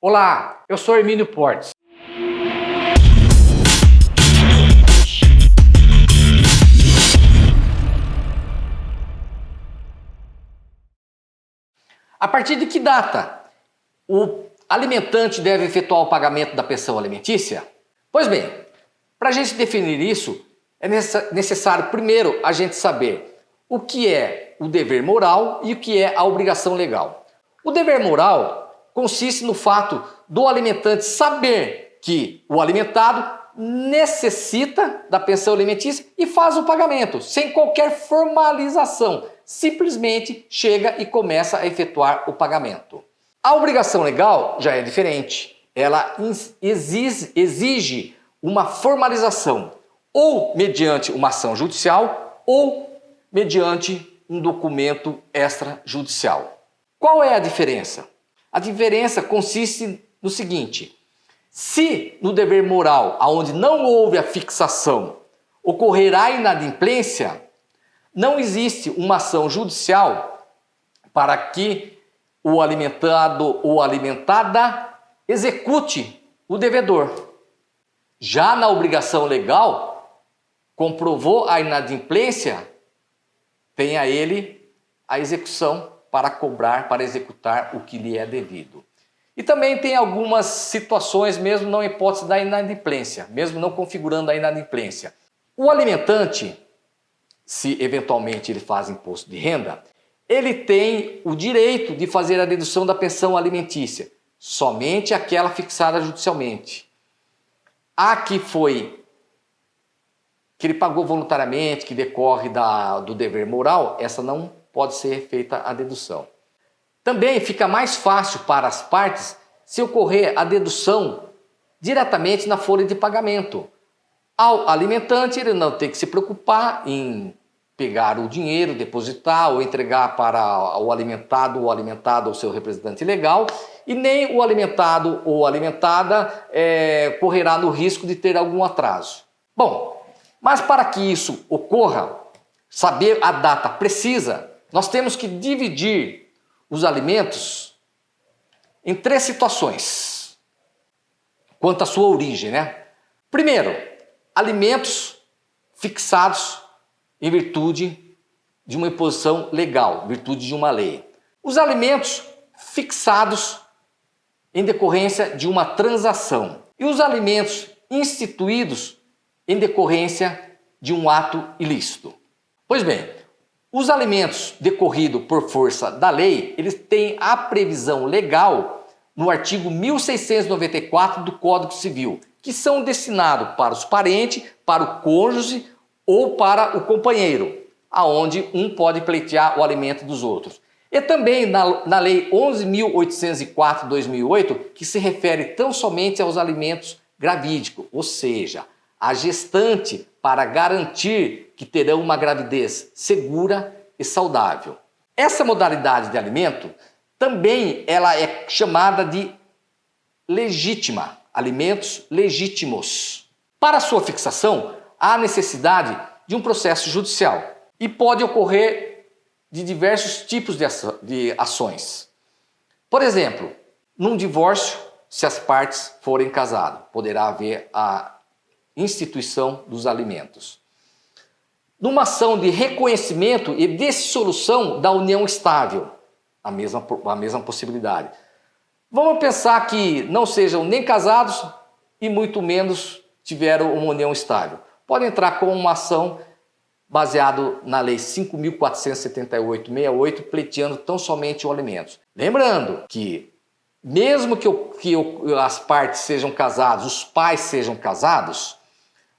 Olá, eu sou Hermínio Portes. A partir de que data o alimentante deve efetuar o pagamento da pensão alimentícia? Pois bem, para a gente definir isso, é necessário primeiro a gente saber o que é o dever moral e o que é a obrigação legal. O dever moral consiste no fato do alimentante saber que o alimentado necessita da pensão alimentícia e faz o pagamento, sem qualquer formalização. Simplesmente chega e começa a efetuar o pagamento. A obrigação legal já é diferente. Ela exige uma formalização, ou mediante uma ação judicial, ou mediante um documento extrajudicial. Qual é a diferença? A diferença consiste no seguinte: se no dever moral, onde não houve a fixação, ocorrer a inadimplência, não existe uma ação judicial para que o alimentado ou alimentada execute o devedor. Já na obrigação legal, comprovou a inadimplência, tem a ele a execução para cobrar, para executar o que lhe é devido. E também tem algumas situações, mesmo não em hipótese da inadimplência, mesmo não configurando a inadimplência. O alimentante, se eventualmente ele faz imposto de renda, ele tem o direito de fazer a dedução da pensão alimentícia, somente aquela fixada judicialmente. A que ele pagou voluntariamente, que decorre do dever moral, essa não pode ser feita a dedução. Também fica mais fácil para as partes se ocorrer a dedução diretamente na folha de pagamento. Ao alimentante, ele não tem que se preocupar em pegar o dinheiro, depositar ou entregar para o alimentado ou alimentada ou seu representante legal, e nem o alimentado ou alimentada correrá no risco de ter algum atraso. Bom, mas para que isso ocorra, saber a data precisa, nós temos que dividir os alimentos em 3 situações, quanto à sua origem, né? Primeiro, alimentos fixados em virtude de uma imposição legal, virtude de uma lei. Os alimentos fixados em decorrência de uma transação. E os alimentos instituídos em decorrência de um ato ilícito. Pois bem, os alimentos decorridos por força da lei, eles têm a previsão legal no artigo 1694 do Código Civil, que são destinados para os parentes, para o cônjuge ou para o companheiro, aonde um pode pleitear o alimento dos outros. E também na Lei 11.804/2008, que se refere tão somente aos alimentos gravídicos, ou seja, a gestante, para garantir que terão uma gravidez segura e saudável. Essa modalidade de alimento também ela é chamada de legítima, alimentos legítimos. Para sua fixação, há necessidade de um processo judicial e pode ocorrer de diversos tipos de ações. Por exemplo, num divórcio, se as partes forem casadas, poderá haver a instituição dos alimentos. Numa ação de reconhecimento e dissolução da união estável, a mesma possibilidade. Vamos pensar que não sejam nem casados e muito menos tiveram uma união estável. Pode entrar com uma ação baseado na Lei 5.478/68, pleiteando tão somente o alimentos. Lembrando que mesmo que as partes sejam casadas, os pais sejam casados,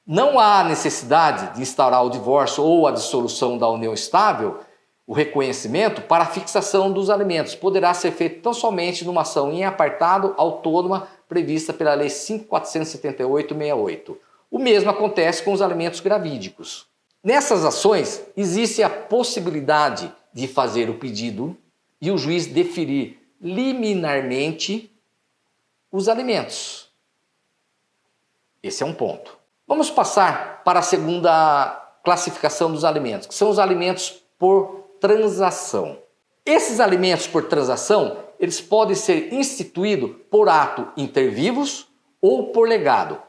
não há necessidade de instaurar o divórcio ou a dissolução da união estável, o reconhecimento para a fixação dos alimentos. Poderá ser feito tão somente numa ação em apartado autônoma prevista pela Lei 5.478/68. O mesmo acontece com os alimentos gravídicos. Nessas ações, existe a possibilidade de fazer o pedido e o juiz deferir liminarmente os alimentos. Esse é um ponto. Vamos passar para a segunda classificação dos alimentos, que são os alimentos por transação. Esses alimentos por transação, eles podem ser instituídos por ato inter vivos ou por legado.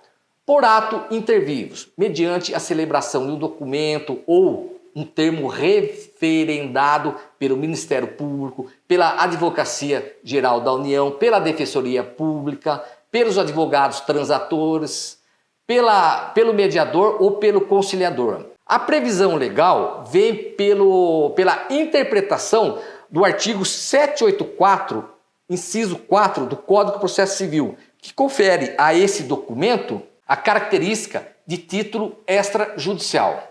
Por ato inter vivos, mediante a celebração de um documento ou um termo referendado pelo Ministério Público, pela Advocacia Geral da União, pela Defensoria Pública, pelos advogados transatores, pelo mediador ou pelo conciliador. A previsão legal vem pela interpretação do artigo 784, inciso 4 do Código de Processo Civil, que confere a esse documento a característica de título extrajudicial.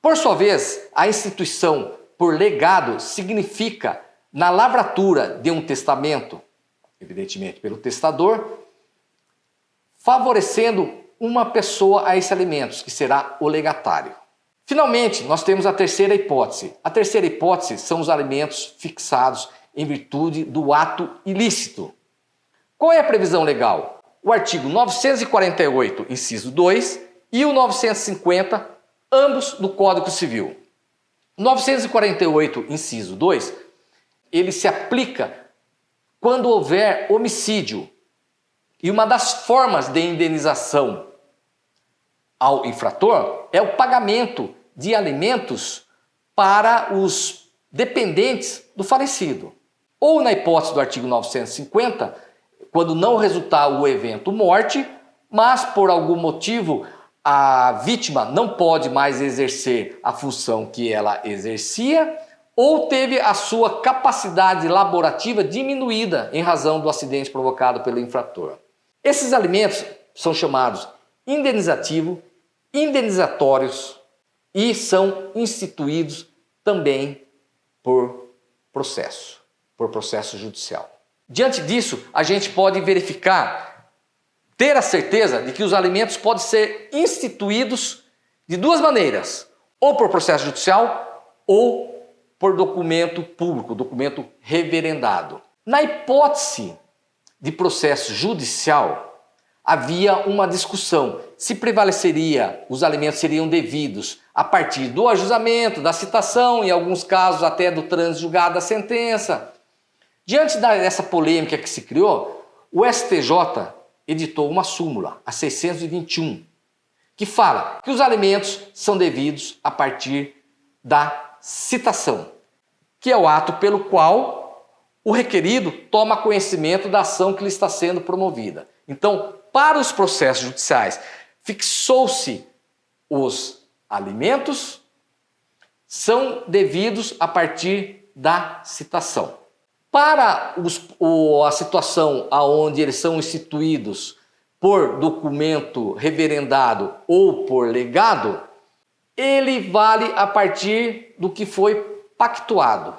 Por sua vez, a instituição por legado significa, na lavratura de um testamento, evidentemente pelo testador, favorecendo uma pessoa a esses alimentos, que será o legatário. Finalmente, nós temos a terceira hipótese. A terceira hipótese são os alimentos fixados em virtude do ato ilícito. Qual é a previsão legal? O artigo 948, inciso 2, e o 950, ambos do Código Civil. O 948, inciso 2, ele se aplica quando houver homicídio. E uma das formas de indenização ao infrator é o pagamento de alimentos para os dependentes do falecido. Ou na hipótese do artigo 950, quando não resultar o evento morte, mas por algum motivo a vítima não pode mais exercer a função que ela exercia ou teve a sua capacidade laborativa diminuída em razão do acidente provocado pelo infrator. Esses alimentos são chamados indenizativos, indenizatórios e são instituídos também por processo judicial. Diante disso, a gente pode verificar, ter a certeza de que os alimentos podem ser instituídos de duas maneiras, ou por processo judicial ou por documento público, documento referendado. Na hipótese de processo judicial, havia uma discussão se prevaleceria, os alimentos seriam devidos a partir do ajustamento, da citação, em alguns casos até do trânsito julgado da sentença. Diante dessa polêmica que se criou, o STJ editou uma súmula, a 621, que fala que os alimentos são devidos a partir da citação, que é o ato pelo qual o requerido toma conhecimento da ação que lhe está sendo promovida. Então, para os processos judiciais, fixou-se os alimentos são devidos a partir da citação. Para a situação onde eles são instituídos por documento referendado ou por legado, ele vale a partir do que foi pactuado,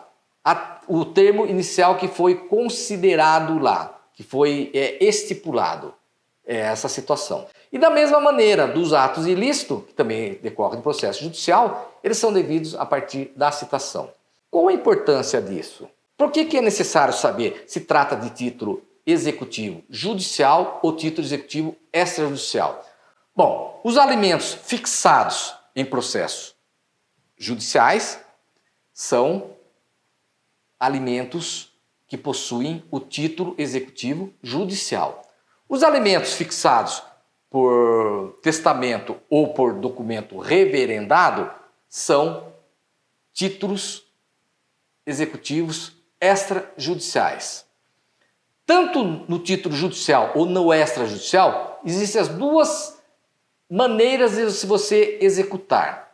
o termo inicial que foi considerado lá, que foi estipulado, essa situação. E da mesma maneira, dos atos ilícitos, que também decorrem do processo judicial, eles são devidos a partir da citação. Qual a importância disso? Por que é necessário saber se trata de título executivo judicial ou título executivo extrajudicial? Bom, os alimentos fixados em processos judiciais são alimentos que possuem o título executivo judicial. Os alimentos fixados por testamento ou por documento referendado são títulos executivos extrajudiciais. Tanto no título judicial ou no extrajudicial, existem as duas maneiras de você executar.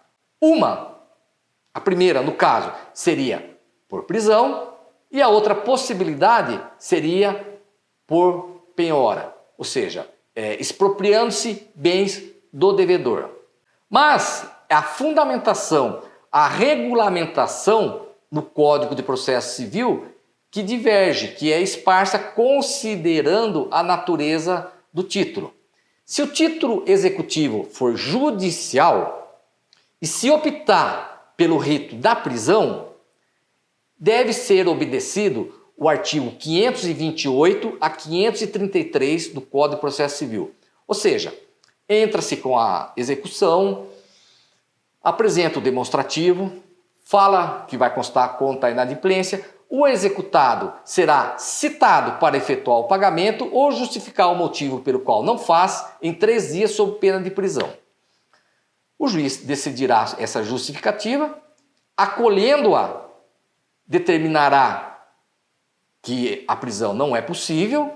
A primeira, no caso, seria por prisão e a outra possibilidade seria por penhora, ou seja, expropriando-se bens do devedor. Mas a fundamentação, a regulamentação no Código de Processo Civil que diverge, que é esparsa considerando a natureza do título. Se o título executivo for judicial e se optar pelo rito da prisão, deve ser obedecido o artigo 528 a 533 do Código de Processo Civil. Ou seja, entra-se com a execução, apresenta o demonstrativo, fala que vai constar conta a inadimplência, o executado será citado para efetuar o pagamento ou justificar o motivo pelo qual não faz em 3 dias sob pena de prisão. O juiz decidirá essa justificativa, acolhendo-a, determinará que a prisão não é possível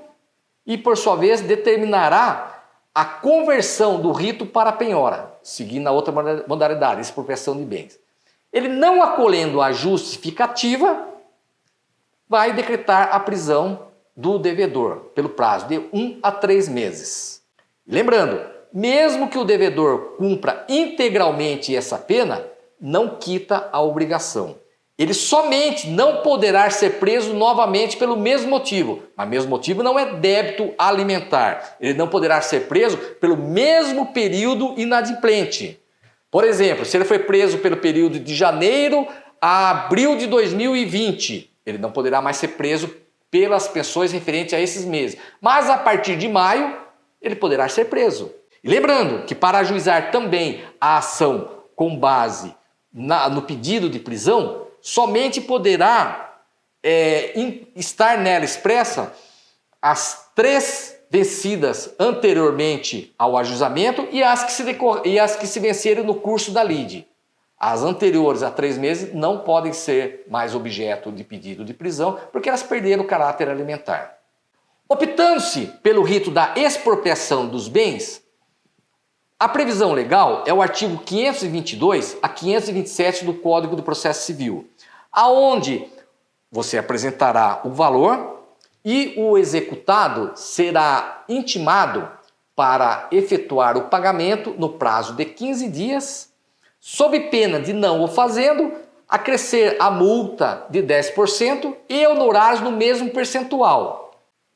e, por sua vez, determinará a conversão do rito para a penhora, seguindo a outra modalidade, expropriação de bens. Ele não acolhendo a justificativa, vai decretar a prisão do devedor pelo prazo de 1 a 3 meses. Lembrando, mesmo que o devedor cumpra integralmente essa pena, não quita a obrigação. Ele somente não poderá ser preso novamente pelo mesmo motivo. Mas o mesmo motivo não é débito alimentar. Ele não poderá ser preso pelo mesmo período inadimplente. Por exemplo, se ele foi preso pelo período de janeiro a abril de 2020, ele não poderá mais ser preso pelas pensões referentes a esses meses. Mas a partir de maio, ele poderá ser preso. E lembrando que para ajuizar também a ação com base no pedido de prisão, somente poderá estar nela expressa as 3 vencidas anteriormente ao ajuizamento e as que se vencerem no curso da lide. As anteriores a 3 meses não podem ser mais objeto de pedido de prisão, porque elas perderam o caráter alimentar. Optando-se pelo rito da expropriação dos bens, a previsão legal é o artigo 522 a 527 do Código do Processo Civil, aonde você apresentará o valor e o executado será intimado para efetuar o pagamento no prazo de 15 dias, sob pena de não o fazendo, acrescer a multa de 10% e honorários no mesmo percentual.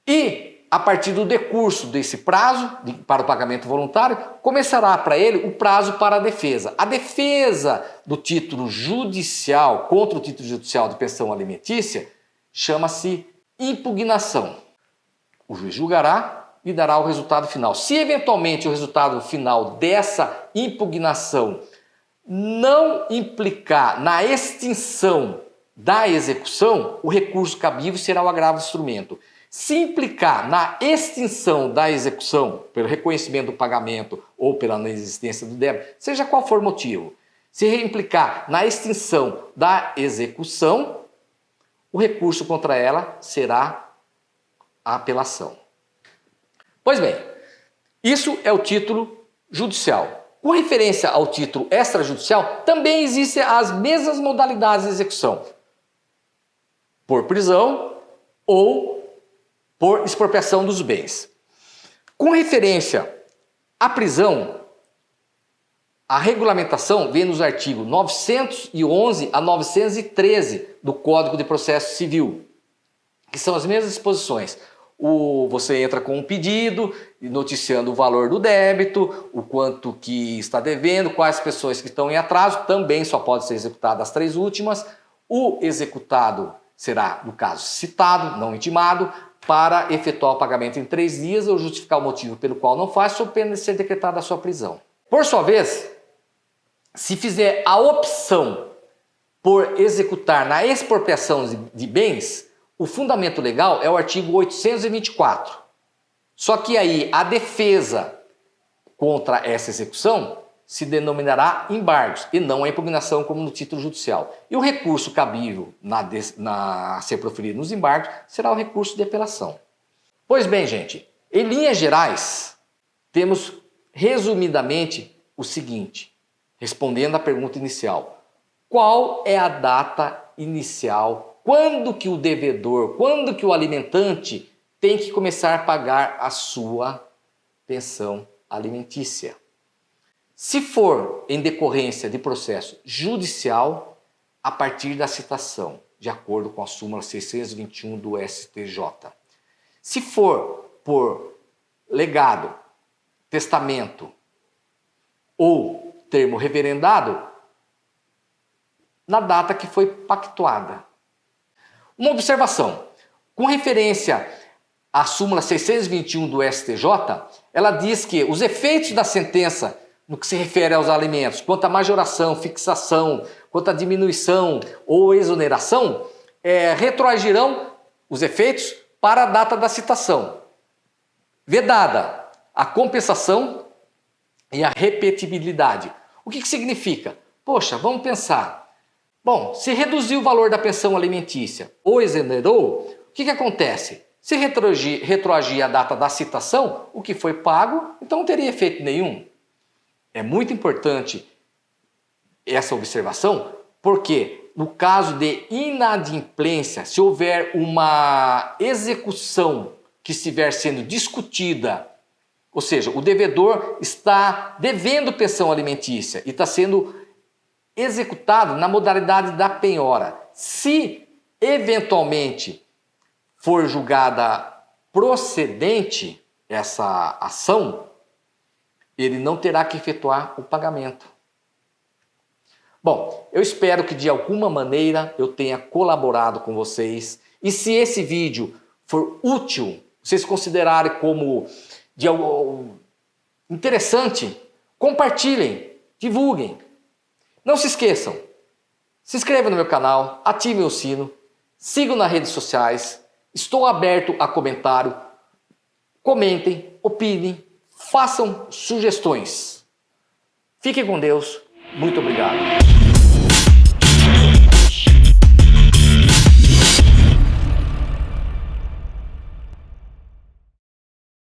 E, a partir do decurso desse prazo para o pagamento voluntário, começará para ele o prazo para a defesa. A defesa do título judicial contra o título judicial de pensão alimentícia chama-se impugnação. O juiz julgará e dará o resultado final. Se eventualmente o resultado final dessa impugnação não implicar na extinção da execução, o recurso cabível será o agravo de instrumento. Se implicar na extinção da execução, pelo reconhecimento do pagamento ou pela inexistência do débito, seja qual for o motivo, se implicar na extinção da execução, o recurso contra ela será a apelação. Pois bem, isso é o título judicial. Com referência ao título extrajudicial, também existem as mesmas modalidades de execução, por prisão ou por expropriação dos bens. Com referência à prisão, a regulamentação vem nos artigos 911 a 913 do Código de Processo Civil, que são as mesmas disposições. Você entra com um pedido, noticiando o valor do débito, o quanto que está devendo, quais pessoas que estão em atraso, também só pode ser executado as 3 últimas. O executado será, no caso, citado, não intimado, para efetuar o pagamento em 3 dias ou justificar o motivo pelo qual não faz, sob pena de ser decretada a sua prisão. Por sua vez, se fizer a opção por executar na expropriação de bens, o fundamento legal é o artigo 824. Só que aí a defesa contra essa execução se denominará embargos e não a impugnação como no título judicial. E o recurso cabível a ser proferido nos embargos será o recurso de apelação. Pois bem, gente, em linhas gerais, temos resumidamente o seguinte, respondendo à pergunta inicial. Qual é a data inicial? Quando que o devedor, quando que o alimentante tem que começar a pagar a sua pensão alimentícia? Se for em decorrência de processo judicial, a partir da citação, de acordo com a súmula 621 do STJ. Se for por legado, testamento ou termo referendado, na data que foi pactuada. Uma observação, com referência à súmula 621 do STJ, ela diz que os efeitos da sentença no que se refere aos alimentos, quanto à majoração, fixação, quanto à diminuição ou exoneração, retroagirão os efeitos para a data da citação. Vedada a compensação e a repetibilidade. O que significa? Poxa, vamos pensar. Bom, se reduziu o valor da pensão alimentícia ou exonerou, o que acontece? Se retroagir a data da citação, o que foi pago, então não teria efeito nenhum. É muito importante essa observação, porque no caso de inadimplência, se houver uma execução que estiver sendo discutida, ou seja, o devedor está devendo pensão alimentícia e está sendo executado na modalidade da penhora. Se eventualmente for julgada procedente essa ação, ele não terá que efetuar o pagamento. Bom, eu espero que de alguma maneira eu tenha colaborado com vocês. E se esse vídeo for útil, vocês considerarem como de algo interessante, compartilhem, divulguem. Não se esqueçam, se inscrevam no meu canal, ativem o sino, sigam nas redes sociais, estou aberto a comentário, comentem, opinem, façam sugestões. Fiquem com Deus, muito obrigado.